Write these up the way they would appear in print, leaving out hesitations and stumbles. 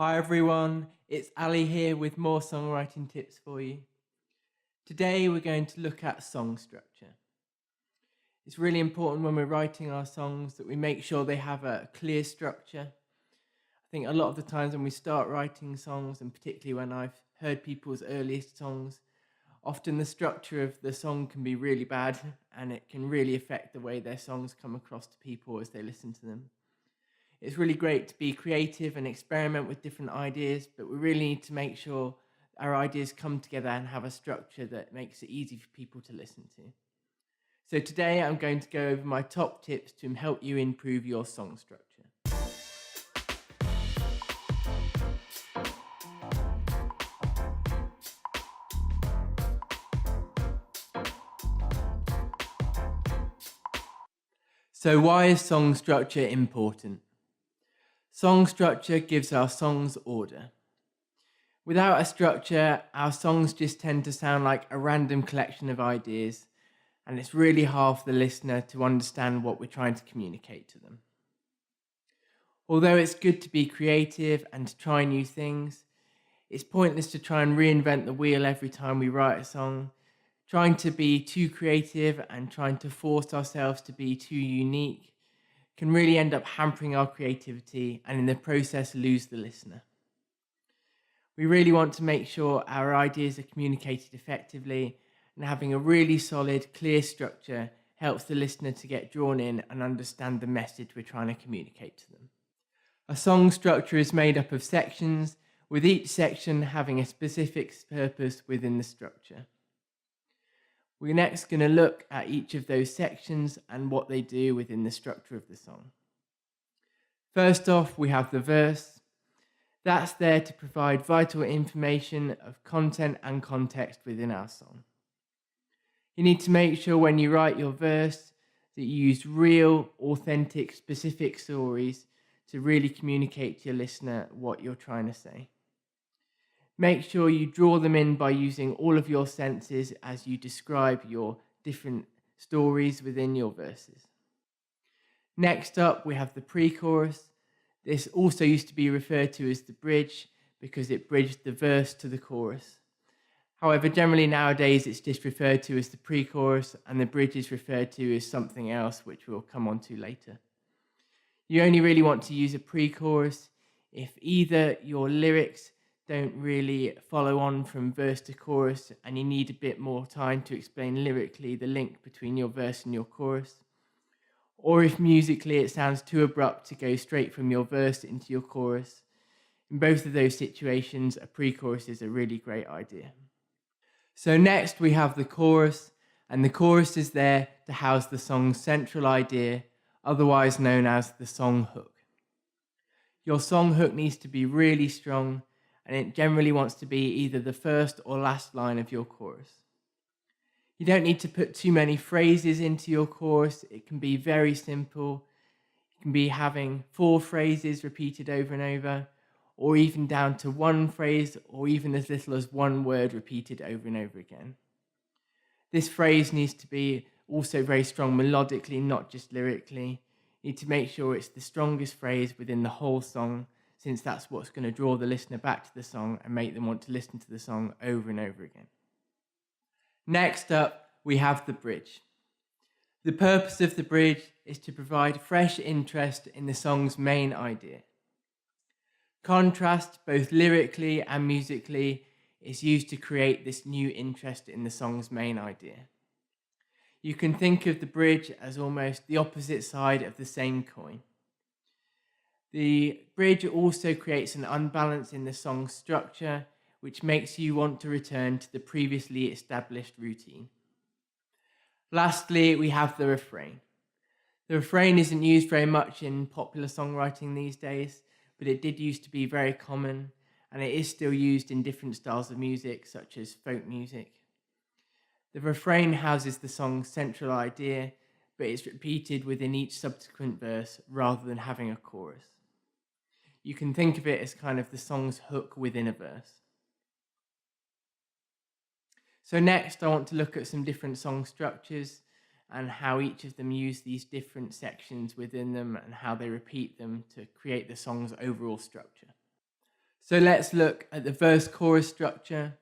Hi everyone, it's Ali here with more songwriting tips for you. Today we're going to look at song structure. It's really important when we're writing our songs that we make sure they have a clear structure. I think a lot of the times when we start writing songs, and particularly when I've heard people's earliest songs, often the structure of the song can be really bad and it can really affect the way their songs come across to people as they listen to them. It's really great to be creative and experiment with different ideas, but we really need to make sure our ideas come together and have a structure that makes it easy for people to listen to. So today I'm going to go over my top tips to help you improve your song structure. So why is song structure important? Song structure gives our songs order. Without a structure, our songs just tend to sound like a random collection of ideas, and it's really hard for the listener to understand what we're trying to communicate to them. Although it's good to be creative and to try new things, it's pointless to try and reinvent the wheel every time we write a song. Trying to be too creative and trying to force ourselves to be too unique can really end up hampering our creativity and in the process lose the listener. We really want to make sure our ideas are communicated effectively, and having a really solid, clear structure helps the listener to get drawn in and understand the message we're trying to communicate to them. A song structure is made up of sections, with each section having a specific purpose within the structure. We're next going to look at each of those sections and what they do within the structure of the song. First off, we have the verse. That's there to provide vital information of content and context within our song. You need to make sure when you write your verse that you use real, authentic, specific stories to really communicate to your listener what you're trying to say. Make sure you draw them in by using all of your senses as you describe your different stories within your verses. Next up, we have the pre-chorus. This also used to be referred to as the bridge because it bridged the verse to the chorus. However, generally nowadays it's just referred to as the pre-chorus, and the bridge is referred to as something else, which we'll come on to later. You only really want to use a pre-chorus if either your lyrics don't really follow on from verse to chorus and you need a bit more time to explain lyrically the link between your verse and your chorus, or if musically it sounds too abrupt to go straight from your verse into your chorus. In both of those situations, a pre-chorus is a really great idea. So next we have the chorus, and the chorus is there to house the song's central idea, otherwise known as the song hook. Your song hook needs to be really strong, and it generally wants to be either the first or last line of your chorus. You don't need to put too many phrases into your chorus. It can be very simple. You can be having 4 phrases repeated over and over, or even down to 1 phrase, or even as little as 1 word repeated over and over again. This phrase needs to be also very strong melodically, not just lyrically. You need to make sure it's the strongest phrase within the whole song, since that's what's going to draw the listener back to the song and make them want to listen to the song over and over again. Next up, we have the bridge. The purpose of the bridge is to provide fresh interest in the song's main idea. Contrast, both lyrically and musically, is used to create this new interest in the song's main idea. You can think of the bridge as almost the opposite side of the same coin. The bridge also creates an unbalance in the song's structure, which makes you want to return to the previously established routine. Lastly, we have the refrain. The refrain isn't used very much in popular songwriting these days, but it did used to be very common, and it is still used in different styles of music, such as folk music. The refrain houses the song's central idea, but it's repeated within each subsequent verse rather than having a chorus. You can think of it as kind of the song's hook within a verse. So next, I want to look at some different song structures and how each of them use these different sections within them and how they repeat them to create the song's overall structure. So let's look at the verse-chorus structure.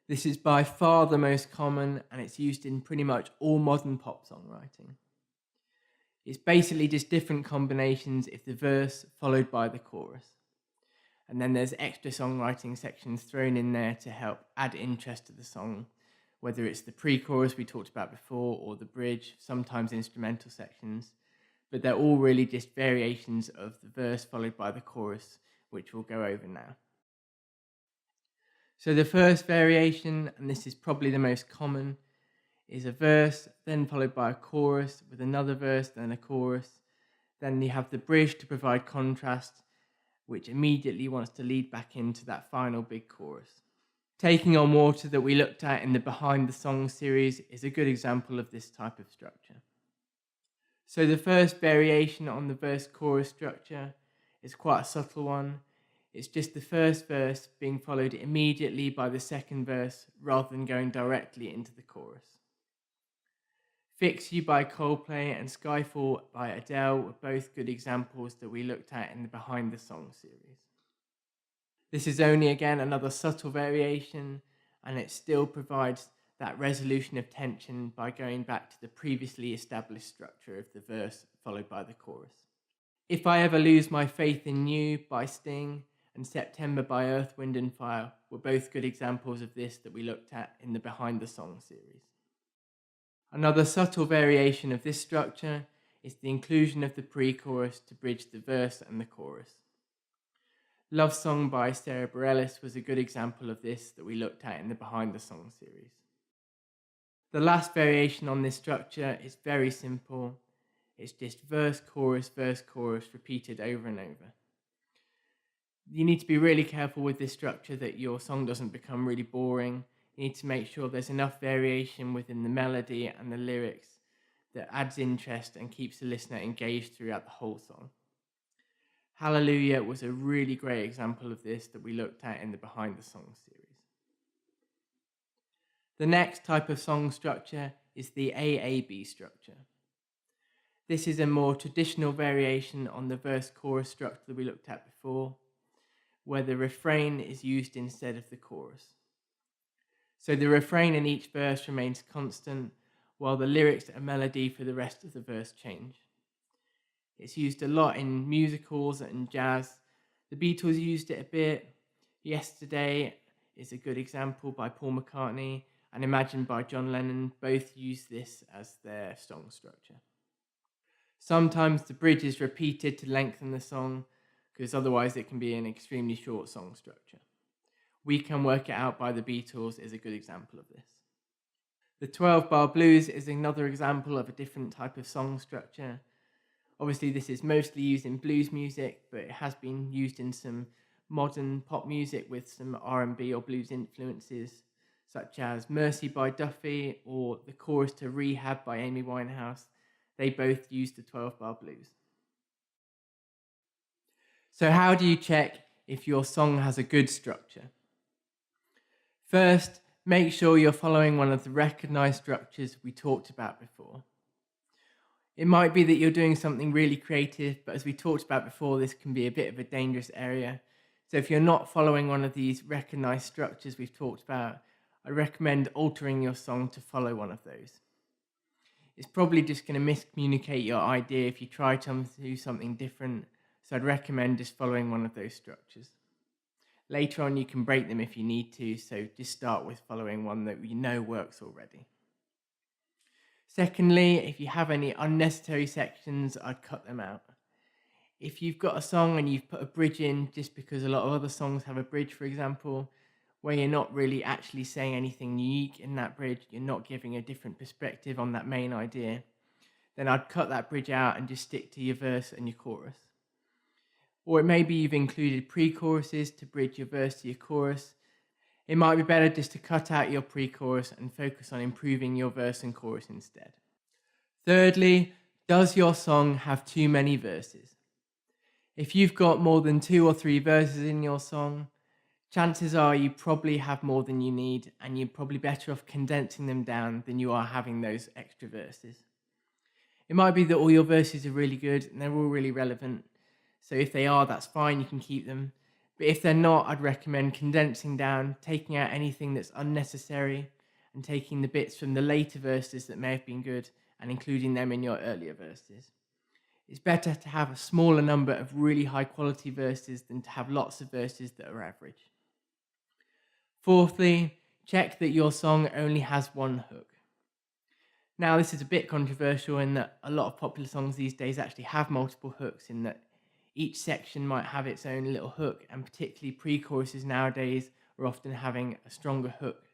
This is by far the most common, and it's used in pretty much all modern pop songwriting. It's basically just different combinations if the verse followed by the chorus. And then there's extra songwriting sections thrown in there to help add interest to the song, whether it's the pre-chorus we talked about before or the bridge, sometimes instrumental sections. But they're all really just variations of the verse followed by the chorus, which we'll go over now. So the first variation, and this is probably the most common, is a verse, then followed by a chorus with another verse, then a chorus. Then you have the bridge to provide contrast, which immediately wants to lead back into that final big chorus. Taking on Water that we looked at in the Behind the Song series is a good example of this type of structure. So the first variation on the verse-chorus structure is quite a subtle one. It's just the first verse being followed immediately by the second verse rather than going directly into the chorus. Fix You by Coldplay and Skyfall by Adele were both good examples that we looked at in the Behind the Song series. This is only again another subtle variation, and it still provides that resolution of tension by going back to the previously established structure of the verse followed by the chorus. If I Ever Lose My Faith in You by Sting and September by Earth, Wind and Fire were both good examples of this that we looked at in the Behind the Song series. Another subtle variation of this structure is the inclusion of the pre-chorus to bridge the verse and the chorus. Love Song by Sarah Bareilles was a good example of this that we looked at in the Behind the Song series. The last variation on this structure is very simple. It's just verse, chorus, repeated over and over. You need to be really careful with this structure that your song doesn't become really boring. You need to make sure there's enough variation within the melody and the lyrics that adds interest and keeps the listener engaged throughout the whole song. Hallelujah was a really great example of this that we looked at in the Behind the Song series. The next type of song structure is the AAB structure. This is a more traditional variation on the verse-chorus structure that we looked at before, where the refrain is used instead of the chorus. So the refrain in each verse remains constant, while the lyrics and melody for the rest of the verse change. It's used a lot in musicals and jazz. The Beatles used it a bit. Yesterday is a good example by Paul McCartney, and Imagine by John Lennon. Both use this as their song structure. Sometimes the bridge is repeated to lengthen the song, because otherwise it can be an extremely short song structure. We Can Work It Out by the Beatles is a good example of this. The 12-bar blues is another example of a different type of song structure. Obviously, this is mostly used in blues music, but it has been used in some modern pop music with some R&B or blues influences, such as Mercy by Duffy or the chorus to Rehab by Amy Winehouse. They both use the 12-bar blues. So how do you check if your song has a good structure? First, make sure you're following one of the recognized structures we talked about before. It might be that you're doing something really creative, but as we talked about before, this can be a bit of a dangerous area. So if you're not following one of these recognized structures we've talked about, I recommend altering your song to follow one of those. It's probably just going to miscommunicate your idea if you try to do something different, so I'd recommend just following one of those structures. Later on, you can break them if you need to, so just start with following one that you know works already. Secondly, if you have any unnecessary sections, I'd cut them out. If you've got a song and you've put a bridge in just because a lot of other songs have a bridge, for example, where you're not really actually saying anything unique in that bridge, you're not giving a different perspective on that main idea, then I'd cut that bridge out and just stick to your verse and your chorus. Or it may be you've included pre-choruses to bridge your verse to your chorus. It might be better just to cut out your pre-chorus and focus on improving your verse and chorus instead. Thirdly, does your song have too many verses? If you've got more than 2 or 3 verses in your song, chances are you probably have more than you need, and you're probably better off condensing them down than you are having those extra verses. It might be that all your verses are really good and they're all really relevant. So if they are, that's fine, you can keep them. But if they're not, I'd recommend condensing down, taking out anything that's unnecessary, and taking the bits from the later verses that may have been good and including them in your earlier verses. It's better to have a smaller number of really high quality verses than to have lots of verses that are average. Fourthly, check that your song only has one hook. Now, this is a bit controversial in that a lot of popular songs these days actually have multiple hooks, in that each section might have its own little hook, and particularly pre-choruses nowadays are often having a stronger hook.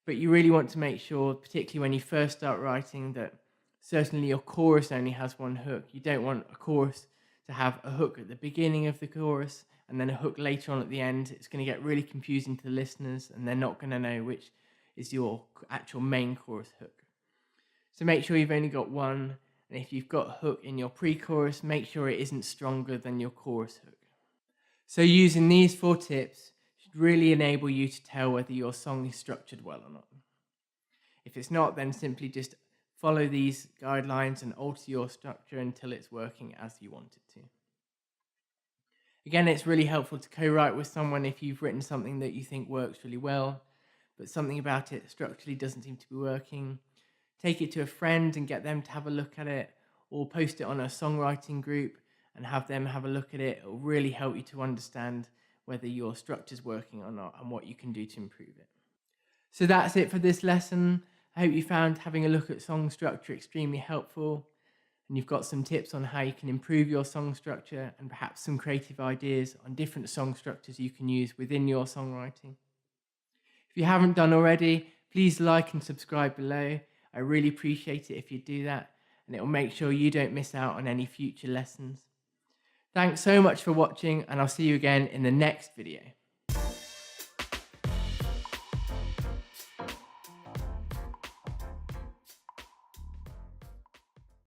But you really want to make sure, particularly when you first start writing, that certainly your chorus only has one hook. You don't want a chorus to have a hook at the beginning of the chorus and then a hook later on at the end. It's going to get really confusing to the listeners, and they're not going to know which is your actual main chorus hook. So make sure you've only got one, and if you've got a hook in your pre-chorus, make sure it isn't stronger than your chorus hook. So using these 4 tips should really enable you to tell whether your song is structured well or not. If it's not, then simply just follow these guidelines and alter your structure until it's working as you want it to. Again, it's really helpful to co-write with someone if you've written something that you think works really well, but something about it structurally doesn't seem to be working. Take it to a friend and get them to have a look at it, or post it on a songwriting group and have them have a look at it. It will really help you to understand whether your structure's working or not and what you can do to improve it. So that's it for this lesson. I hope you found having a look at song structure extremely helpful, and you've got some tips on how you can improve your song structure and perhaps some creative ideas on different song structures you can use within your songwriting. If you haven't done already, please like and subscribe below. I really appreciate it if you do that, and it will make sure you don't miss out on any future lessons. Thanks so much for watching, and I'll see you again in the next video.